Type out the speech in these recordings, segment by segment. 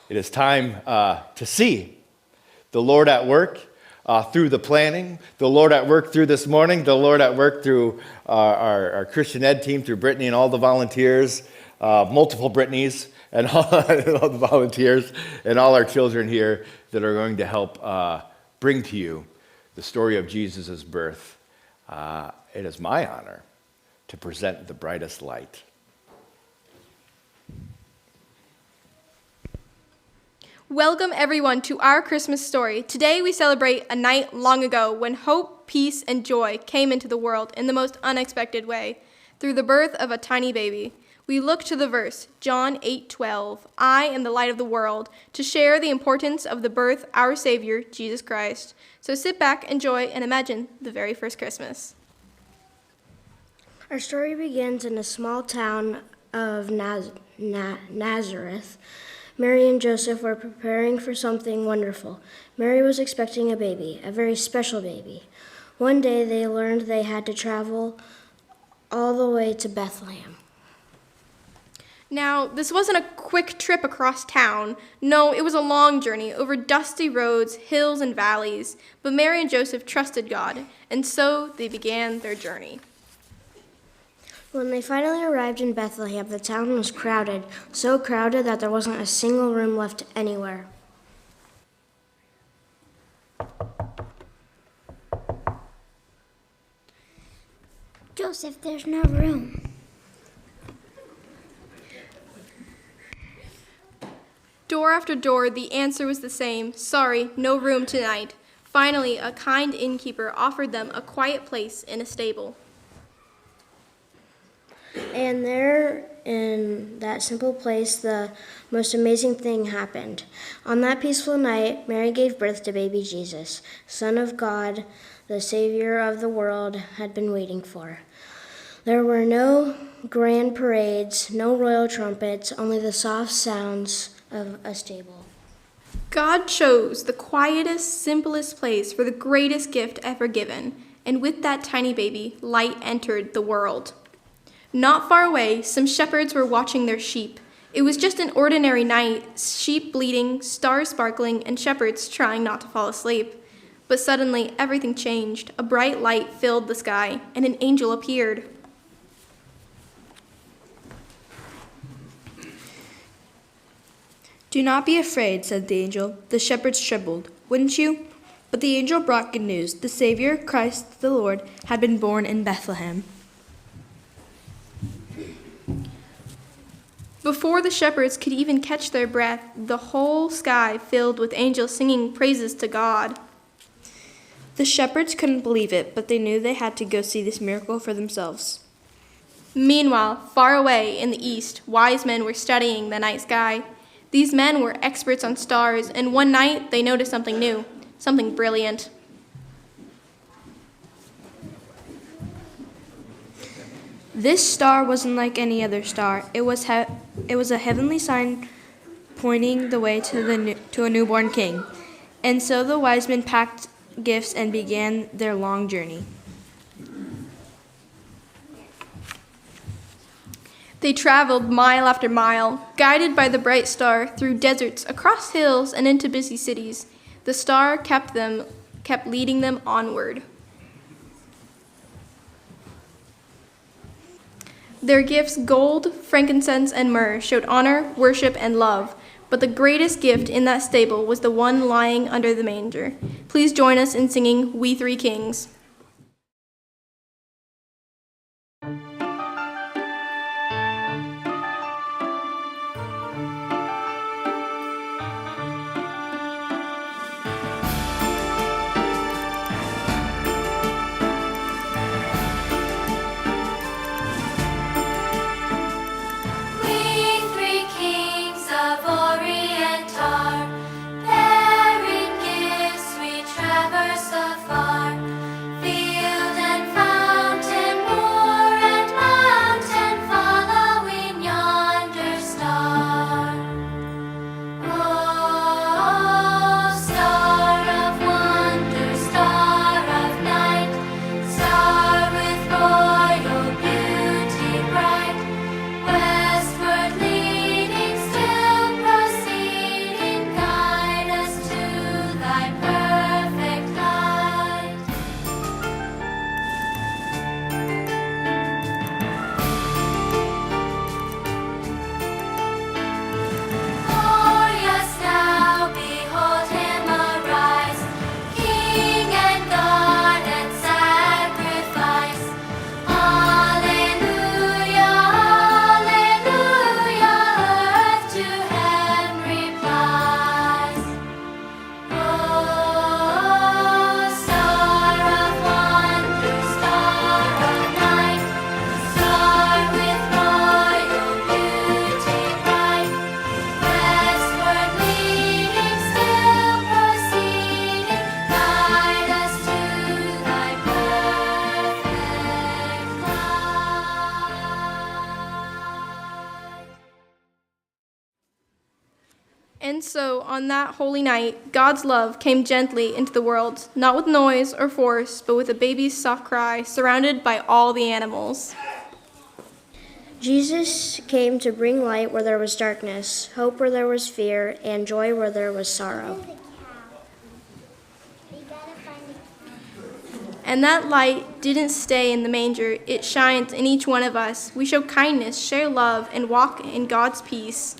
It is time to see the Lord at work through the planning, the Lord at work through this morning, the Lord at work through our Christian Ed team, through Brittany and all the volunteers, multiple Brittany's and all the volunteers, and all our children here that are going to help bring to you the story of Jesus' birth. It is my honor to present the brightest light. Welcome everyone to our Christmas story. Today we celebrate a night long ago when hope, peace, and joy came into the world in the most unexpected way, through the birth of a tiny baby. We look to the verse, John 8:12, I am the light of the world, to share the importance of the birth of our Savior, Jesus Christ. So sit back, enjoy, and imagine the very first Christmas. Our story begins in a small town of Nazareth. Mary and Joseph were preparing for something wonderful. Mary was expecting a baby, a very special baby. One day they learned they had to travel all the way to Bethlehem. Now, this wasn't a quick trip across town. No, it was a long journey over dusty roads, hills, and valleys. But Mary and Joseph trusted God, and so they began their journey. When they finally arrived in Bethlehem, the town was crowded, so crowded that there wasn't a single room left anywhere. Joseph, there's no room. Door after door, the answer was the same. Sorry, no room tonight. Finally, a kind innkeeper offered them a quiet place in a stable. And there, in that simple place, the most amazing thing happened. On that peaceful night, Mary gave birth to baby Jesus, Son of God, the Savior of the world had been waiting for. There were no grand parades, no royal trumpets, only the soft sounds of a stable. God chose the quietest, simplest place for the greatest gift ever given, and with that tiny baby, light entered the world. Not far away, some shepherds were watching their sheep. It was just an ordinary night, sheep bleating, stars sparkling, and shepherds trying not to fall asleep. But suddenly, everything changed. A bright light filled the sky, and an angel appeared. Do not be afraid, said the angel. The shepherds trembled. Wouldn't you? But the angel brought good news. The Savior, Christ the Lord, had been born in Bethlehem. Before the shepherds could even catch their breath, the whole sky filled with angels singing praises to God. The shepherds couldn't believe it, but they knew they had to go see this miracle for themselves. Meanwhile, far away in the east, wise men were studying the night sky. These men were experts on stars, and one night they noticed something new, something brilliant. This star wasn't like any other star. It was a heavenly sign pointing the way to a newborn king. And so the wise men packed gifts and began their long journey. They traveled mile after mile, guided by the bright star through deserts, across hills, and into busy cities. The star kept leading them onward. Their gifts, gold, frankincense, and myrrh, showed honor, worship, and love. But the greatest gift in that stable was the one lying under the manger. Please join us in singing We Three Kings. Bearing gifts we traverse afar. And so, on that holy night, God's love came gently into the world, not with noise or force, but with a baby's soft cry, surrounded by all the animals. Jesus came to bring light where there was darkness, hope where there was fear, and joy where there was sorrow. And that light didn't stay in the manger, it shines in each one of us. We show kindness, share love, and walk in God's peace.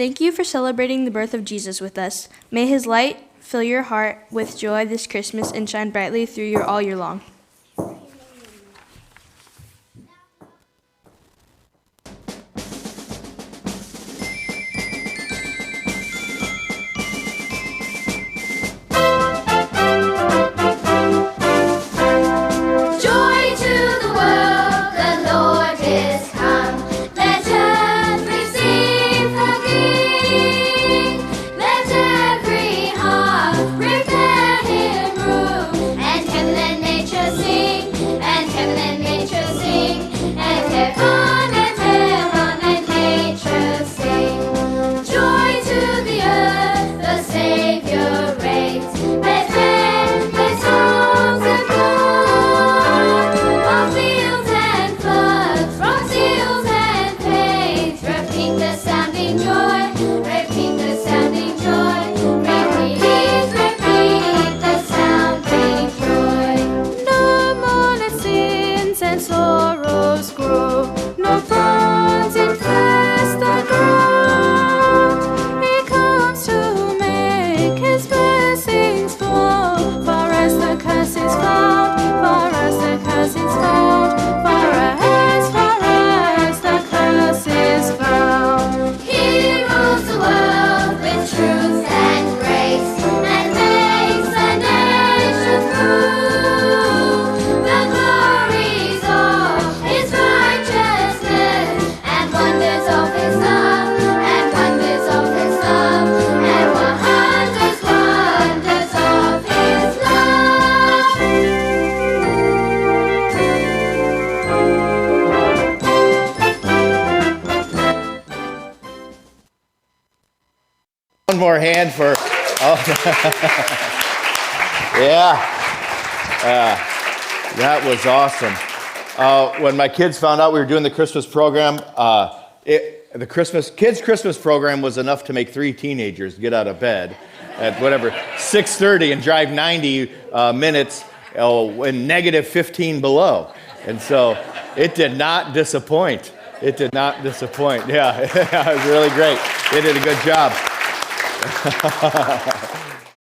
Thank you for celebrating the birth of Jesus with us. May his light fill your heart with joy this Christmas and shine brightly through you all year long. Nature One more hand for, yeah. That was awesome. When my kids found out we were doing the Christmas program, the kids' Christmas program was enough to make 3 teenagers get out of bed at whatever, 6:30 and drive 90 minutes in negative 15 below. And so it did not disappoint. It did not disappoint. Yeah, it was really great. They did a good job.